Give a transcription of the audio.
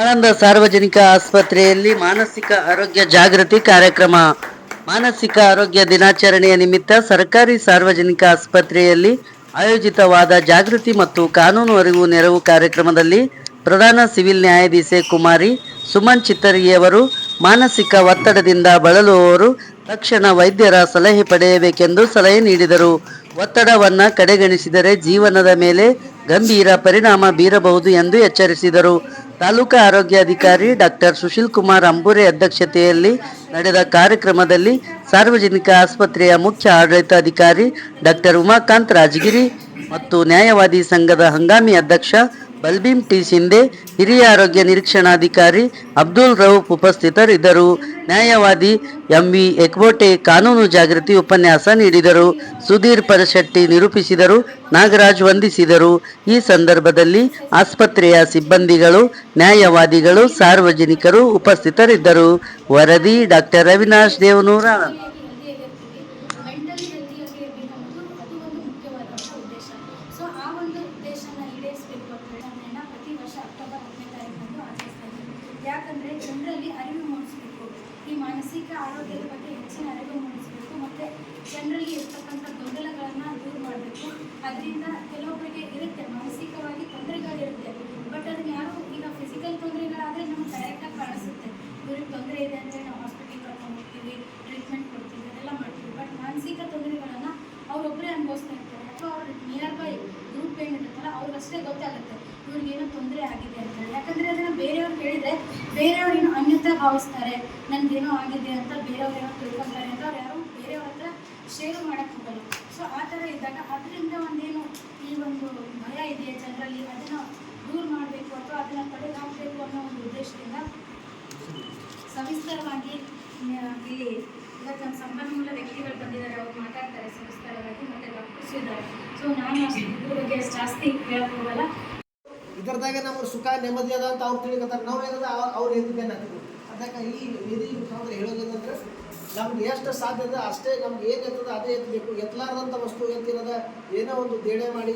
ಆನಂದ ಸಾರ್ವಜನಿಕ ಆಸ್ಪತ್ರೆಯಲ್ಲಿ ಮಾನಸಿಕ ಆರೋಗ್ಯ ಜಾಗೃತಿ ಕಾರ್ಯಕ್ರಮ. ಮಾನಸಿಕ ಆರೋಗ್ಯ ದಿನಾಚರಣೆಯ ನಿಮಿತ್ತ ಸರ್ಕಾರಿ ಸಾರ್ವಜನಿಕ ಆಸ್ಪತ್ರೆಯಲ್ಲಿ ಆಯೋಜಿತವಾದ ಜಾಗೃತಿ ಮತ್ತು ಕಾನೂನು ಅರಿವು ನೆರವು ಕಾರ್ಯಕ್ರಮದಲ್ಲಿ ಪ್ರಧಾನ ಸಿವಿಲ್ ನ್ಯಾಯಾಧೀಶೆ ಕುಮಾರಿ ಸುಮನ್ ಚಿತ್ತರಿಯವರು ಮಾನಸಿಕ ಒತ್ತಡದಿಂದ ಬಳಲುವವರು ತಕ್ಷಣ ವೈದ್ಯರ ಸಲಹೆ ಪಡೆಯಬೇಕೆಂದು ಸಲಹೆ ನೀಡಿದರು. ಒತ್ತಡವನ್ನು ಕಡೆಗಣಿಸಿದರೆ ಜೀವನದ ಮೇಲೆ ಗಂಭೀರ ಪರಿಣಾಮ ಬೀರಬಹುದು ಎಂದು ಎಚ್ಚರಿಸಿದರು. ತಾಲೂಕಾ ಆರೋಗ್ಯಾಧಿಕಾರಿ ಡಾಕ್ಟರ್ ಸುಶೀಲ್ ಕುಮಾರ್ ಅಂಬೂರೆ ಅಧ್ಯಕ್ಷತೆಯಲ್ಲಿ ನಡೆದ ಕಾರ್ಯಕ್ರಮದಲ್ಲಿ ಸಾರ್ವಜನಿಕ ಆಸ್ಪತ್ರೆಯ ಮುಖ್ಯ ಆಡಳಿತಾಧಿಕಾರಿ ಡಾಕ್ಟರ್ ಉಮಾಕಾಂತ್ ರಾಜಗಿರಿ ಮತ್ತು ನ್ಯಾಯವಾದಿ ಸಂಘದ ಹಂಗಾಮಿ ಅಧ್ಯಕ್ಷ ಬಲ್ಬೀಂ ಟಿ ಶಿಂದೆ, ಹಿರಿಯ ಆರೋಗ್ಯ ನಿರೀಕ್ಷಣಾಧಿಕಾರಿ ಅಬ್ದುಲ್ ರೌಫ್ ಉಪಸ್ಥಿತರಿದ್ದರು. ನ್ಯಾಯವಾದಿ ಎಂವಿ ಎಕ್ಬೋಟೆ ಕಾನೂನು ಜಾಗೃತಿ ಉಪನ್ಯಾಸ ನೀಡಿದರು. ಸುಧೀರ್ ಪರಶೆಟ್ಟಿ ನಿರೂಪಿಸಿದರು. ನಾಗರಾಜ್ ವಂದಿಸಿದರು. ಈ ಸಂದರ್ಭದಲ್ಲಿ ಆಸ್ಪತ್ರೆಯ ಸಿಬ್ಬಂದಿಗಳು, ನ್ಯಾಯವಾದಿಗಳು, ಸಾರ್ವಜನಿಕರು ಉಪಸ್ಥಿತರಿದ್ದರು. ವರದಿ ಡಾಕ್ಟರ್ ಅವಿನಾಶ್ ದೇವನೂರ. ಯಾಕಂದರೆ ಜನರಲ್ಲಿ ಅರಿವು ಮೂಡಿಸಬೇಕು, ಈ ಮಾನಸಿಕ ಆರೋಗ್ಯದ ಬಗ್ಗೆ ಹೆಚ್ಚಿನ ಅರಿವು ಮೂಡಿಸಬೇಕು ಮತ್ತು ಜನರಲ್ಲಿ ಇರ್ತಕ್ಕಂಥ ಗೊಂದಲಗಳನ್ನು ದೂರ ಮಾಡಬೇಕು. ಅದರಿಂದ ಕೆಲವೊಬ್ಬರಿಗೆ ಇರುತ್ತೆ, ಮಾನಸಿಕವಾಗಿ ತೊಂದರೆಗಳಿರುತ್ತೆ, ಬಟ್ ಅದನ್ನು ಯಾರು ಈಗ ಫಿಸಿಕಲ್ ತೊಂದರೆಗಳಾದರೆ ನಮ್ಗೆ ಡೈರೆಕ್ಟಾಗಿ ಕಾಣಿಸುತ್ತೆ, ಇವ್ರಿಗೆ ತೊಂದರೆ ಇದೆ ಅಂದರೆ ನಾವು ಹಾಸ್ಪಿಟ್ಲಿಗೆ ಕರ್ಕೊಂಡು ಹೋಗ್ತೀವಿ, ಟ್ರೀಟ್ಮೆಂಟ್ ಕೊಡ್ತೀವಿ, ಅದೆಲ್ಲ ಮಾಡ್ತೀವಿ. ಬಟ್ ಮಾನಸಿಕ ತೊಂದರೆಗಳನ್ನು ಅವರೊಬ್ಬರೇ ಅನುಭವಿಸ್ತಾ ಇರ್ತಾರೆ, ಅಥವಾ ಅವ್ರ ನಿಯರ್ ಬೈ ಗ್ರೂಪ್ ಏನಿರುತ್ತಲ್ಲ ಅವ್ರಿಗಷ್ಟೇ ಗೊತ್ತಾಗುತ್ತೆ ಇವ್ರಿಗೇನೋ ತೊಂದರೆ ಆಗಿದೆ ಅಂತೇಳಿ. ಯಾಕಂದರೆ ಅದನ್ನು ಬೇರೆಯವ್ರು ಹೇಳಿದರೆ ಬೇರೆಯವ್ರೇನೋ ಅನ್ಯತಾ ಭಾವಿಸ್ತಾರೆ, ನನಗೇನೋ ಆಗಿದೆ ಅಂತ ಬೇರೆಯವ್ರೇನೋ ತಿಳ್ಕೊತಾರೆ ಅಂತ ಅವ್ರು ಯಾರು ಬೇರೆಯವ್ರ ಹತ್ರ ಶೇರು ಮಾಡೋಕ್ಕೆ ಹೋಗಲ್ಲ. ಸೊ ಆ ಥರ ಇದ್ದಾಗ ಅದರಿಂದ ಒಂದೇನು ಈ ಒಂದು ಭಯ ಇದೆಯಾ ಜನರಲ್ಲಿ, ಅದನ್ನು ದೂರ ಮಾಡಬೇಕು ಅಥವಾ ಅದನ್ನು ತಡೆಗಟ್ಟಬೇಕು ಅನ್ನೋ ಒಂದು ಉದ್ದೇಶದಿಂದ ಸವಿಸ್ತರವಾಗಿ ಇಲ್ಲಿ ಇವತ್ತು ನಮ್ಮ ಸಂಪನ್ಮೂಲ ವ್ಯಕ್ತಿಗಳು ಬಂದಿದ್ದಾರೆ, ಅವ್ರು ಮಾತಾಡ್ತಾರೆ ಸವಿಸ್ತರವಾಗಿ, ಮತ್ತು ಡಾಕ್ಟರ್ಸ್ ಇದ್ದಾರೆ. ಸೊ ನಾನು ಇದ್ರ ಬಗ್ಗೆ ಜಾಸ್ತಿ ಹೇಳಕ್ಕೆ ಹೋಗಲ್ಲ. ಇದರದಾಗ ನಮಗೆ ಸುಖ ನೆಮ್ಮದಿ ಅದ ಅಂತ ಅವ್ರು ತಿಳಿಕತ್ತಾರೆ, ನಾವು ಏನದ ಅವ್ರು ಎದ್ದಿದ್ದೇನೆ ಹಾಕಿದ್ರು. ಅದಕ್ಕೆ ಈ ವೇದಿ ಮುಖಾಂತರ ಹೇಳೋದೇನಂದ್ರೆ ನಮ್ಗೆ ಎಷ್ಟು ಸಾಧ್ಯ ಅದ ಅಷ್ಟೇ, ನಮ್ಗೆ ಏನು ಎತ್ತದ ಅದೇ ಎತ್ತಬೇಕು. ಎತ್ತಲಾರ್ದಂಥ ವಸ್ತು ಎತ್ತಿರೋದ ಏನೋ ಒಂದು ದೇಣೆ ಮಾಡಿ